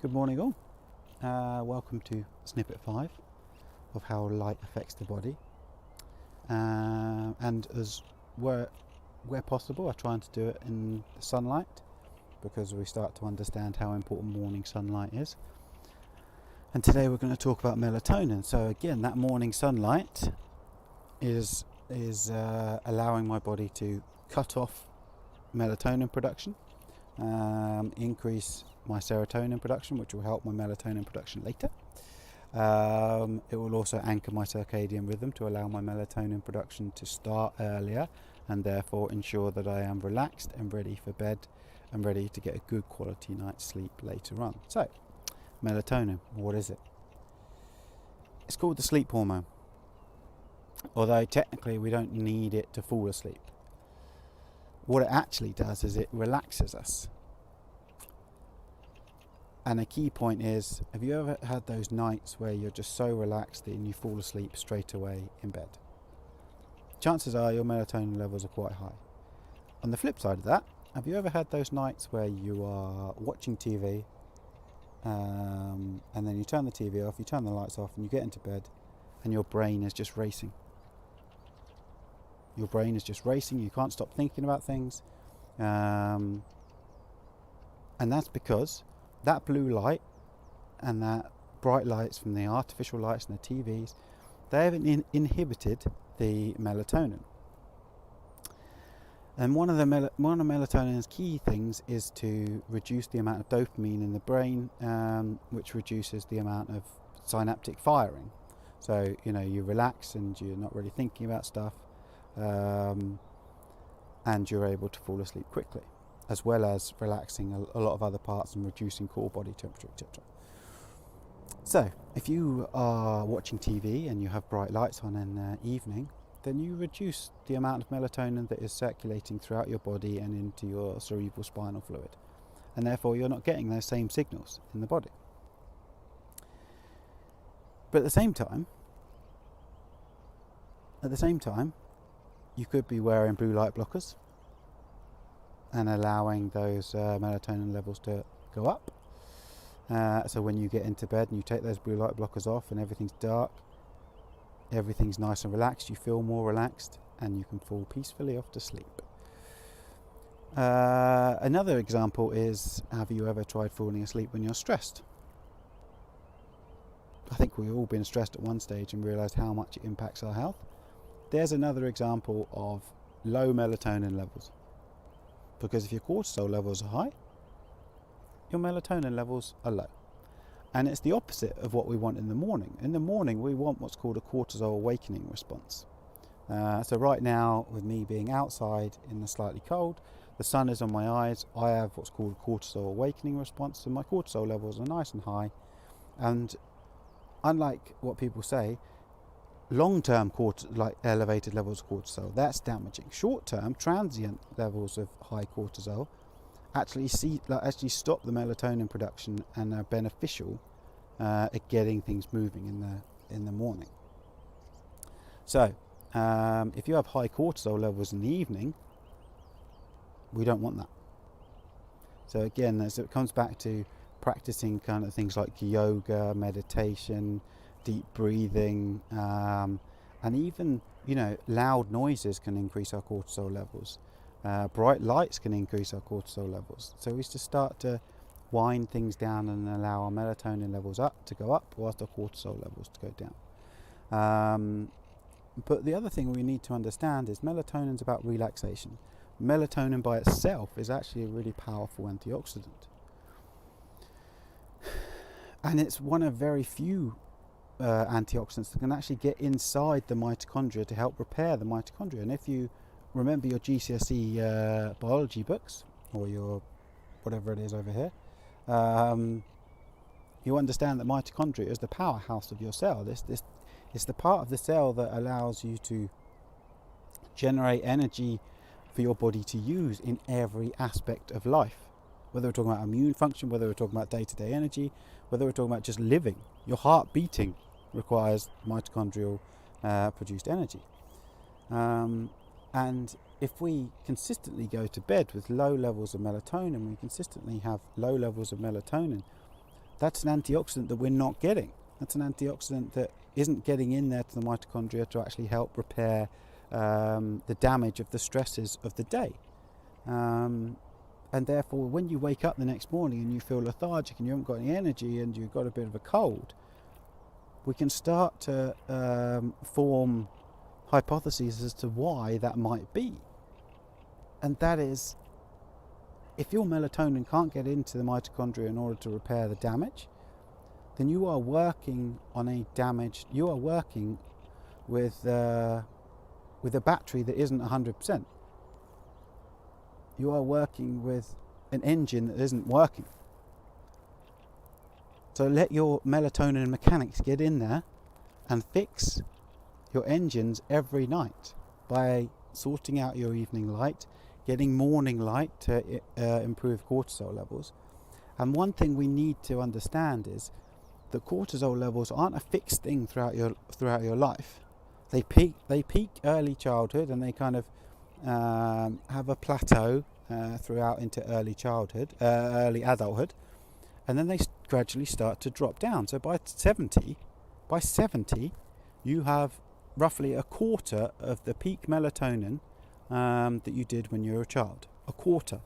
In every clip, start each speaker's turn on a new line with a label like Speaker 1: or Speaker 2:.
Speaker 1: Good morning all. Welcome to Snippet 5 of how light affects the body. And as where possible, I'm trying to do it in the sunlight because we start to understand how important morning sunlight is. And today we're going to talk about melatonin. So again, that morning sunlight is allowing my body to cut off melatonin production, increase my serotonin production, which will help my melatonin production later. It will also anchor my circadian rhythm to allow my melatonin production to start earlier and therefore ensure that I am relaxed and ready for bed and ready to get a good quality night's sleep later on. So, melatonin, what is it? It's called the sleep hormone, although technically we don't need it to fall asleep. What it actually does is it relaxes us. And a key point is, have you ever had those nights where you're just so relaxed that you fall asleep straight away in bed? Chances are your melatonin levels are quite high. On the flip side of that, have you ever had those nights where you are watching TV and then you turn the TV off, you turn the lights off and you get into bed and your brain is just racing? Your brain is just racing, you can't stop thinking about things. And that's because that blue light and that bright lights from the artificial lights and the TVs, they haven't inhibited the melatonin. And one of melatonin's key things is to reduce the amount of dopamine in the brain, which reduces the amount of synaptic firing. So, you relax and you're not really thinking about stuff, and you're able to fall asleep quickly, as well as relaxing a lot of other parts and reducing core body temperature, etc. So, if you are watching TV and you have bright lights on in the evening, then you reduce the amount of melatonin that is circulating throughout your body and into your cerebral spinal fluid. And therefore you're not getting those same signals in the body. But at the same time, you could be wearing blue light blockers and allowing those melatonin levels to go up. So when you get into bed and you take those blue light blockers off and everything's dark, everything's nice and relaxed, you feel more relaxed and you can fall peacefully off to sleep. Another example is, have you ever tried falling asleep when you're stressed? I think we've all been stressed at one stage and realised how much it impacts our health. There's another example of low melatonin levels. Because if your cortisol levels are high, your melatonin levels are low. And it's the opposite of what we want in the morning. In the morning, we want what's called a cortisol awakening response. So right now, with me being outside in the slightly cold, the sun is on my eyes, I have what's called a cortisol awakening response, and my cortisol levels are nice and high. And unlike what people say, long-term elevated levels of cortisol, that's damaging. Short-term, transient levels of high cortisol actually stop the melatonin production and are beneficial at getting things moving in the morning. So, if you have high cortisol levels in the evening, we don't want that. So again, as it comes back to practicing kind of things like yoga, meditation, deep breathing, and even loud noises can increase our cortisol levels. Bright lights can increase our cortisol levels. So we just start to wind things down and allow our melatonin levels to go up whilst our cortisol levels to go down. But the other thing we need to understand is melatonin is about relaxation. Melatonin by itself is actually a really powerful antioxidant. And it's one of very few antioxidants that can actually get inside the mitochondria to help repair the mitochondria. And if you remember your GCSE biology books, or your whatever it is over here, you understand that mitochondria is the powerhouse of your cell. It's the part of the cell that allows you to generate energy for your body to use in every aspect of life. Whether we're talking about immune function, whether we're talking about day-to-day energy, whether we're talking about just living. Your heart beating requires mitochondrial produced energy. And if we consistently go to bed with low levels of melatonin, we consistently have low levels of melatonin, that's an antioxidant that we're not getting. That's an antioxidant that isn't getting in there to the mitochondria to actually help repair the damage of the stresses of the day. And therefore, when you wake up the next morning and you feel lethargic and you haven't got any energy and you've got a bit of a cold, we can start to form hypotheses as to why that might be. And that is, if your melatonin can't get into the mitochondria in order to repair the damage, then you are working on a damaged, you are working with a battery that isn't 100%. You are working with an engine that isn't working. So let your melatonin mechanics get in there and fix your engines every night by sorting out your evening light, getting morning light to improve cortisol levels. And one thing we need to understand is that cortisol levels aren't a fixed thing throughout your life. They peak early childhood, and they kind of have a plateau throughout into early adulthood, and then they gradually start to drop down. So by 70, you have roughly a quarter of the peak melatonin that you did when you were a child. A quarter.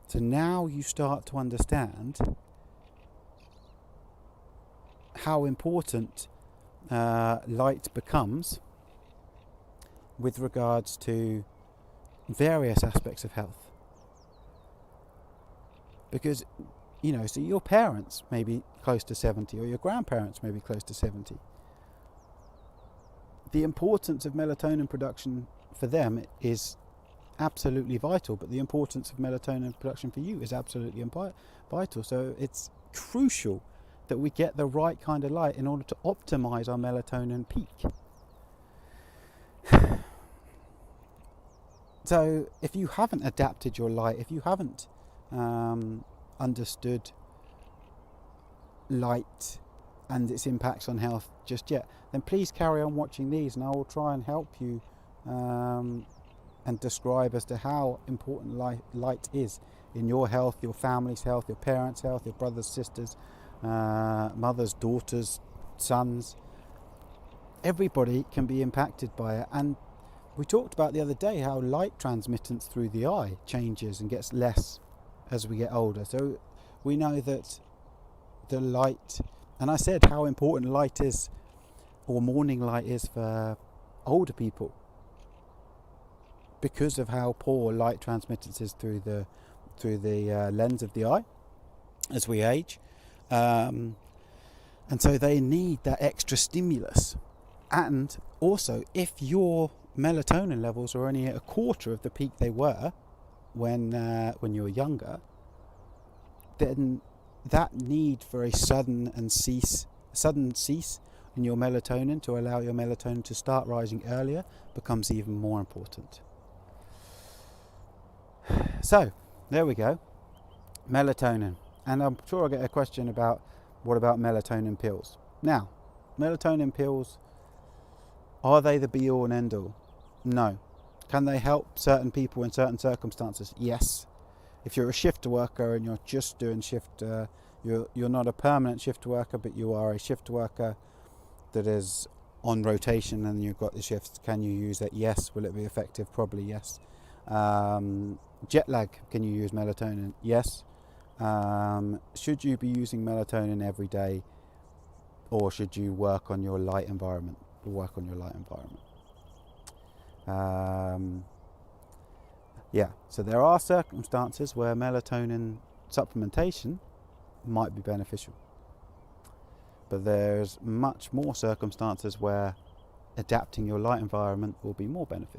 Speaker 1: So now you start to understand how important light becomes with regards to various aspects of health. Because, so your parents may be close to 70, or your grandparents may be close to 70. The importance of melatonin production for them is absolutely vital, but the importance of melatonin production for you is absolutely vital. So it's crucial that we get the right kind of light in order to optimize our melatonin peak. So if you haven't adapted your light, if you haven't understood light and its impacts on health just yet, then please carry on watching these, and I will try and help you and describe as to how important light is in your health, your family's health, your parents' health, your brothers, sisters, mothers, daughters, sons. Everybody can be impacted by it. And we talked about the other day how light transmittance through the eye changes and gets less as we get older. So we know that the light, and I said how important light is, or morning light is, for older people, because of how poor light transmittance is through the lens of the eye as we age. And so they need that extra stimulus. And also, if your melatonin levels are only at a quarter of the peak they were when you were younger, then that need for a sudden cease in your melatonin to allow your melatonin to start rising earlier becomes even more important. So there we go, melatonin. And I'm sure I'll get a question about what about melatonin pills. Now, melatonin pills, are they the be all and end all? No. Can they help certain people in certain circumstances? Yes. If you're a shift worker and you're just doing shift, you're not a permanent shift worker, but you are a shift worker that is on rotation and you've got the shifts, can you use it? Yes. Will it be effective? Probably yes. Jet lag, can you use melatonin? Yes. Should you be using melatonin every day, or should you work on your light environment? So there are circumstances where melatonin supplementation might be beneficial, but there's much more circumstances where adapting your light environment will be more beneficial.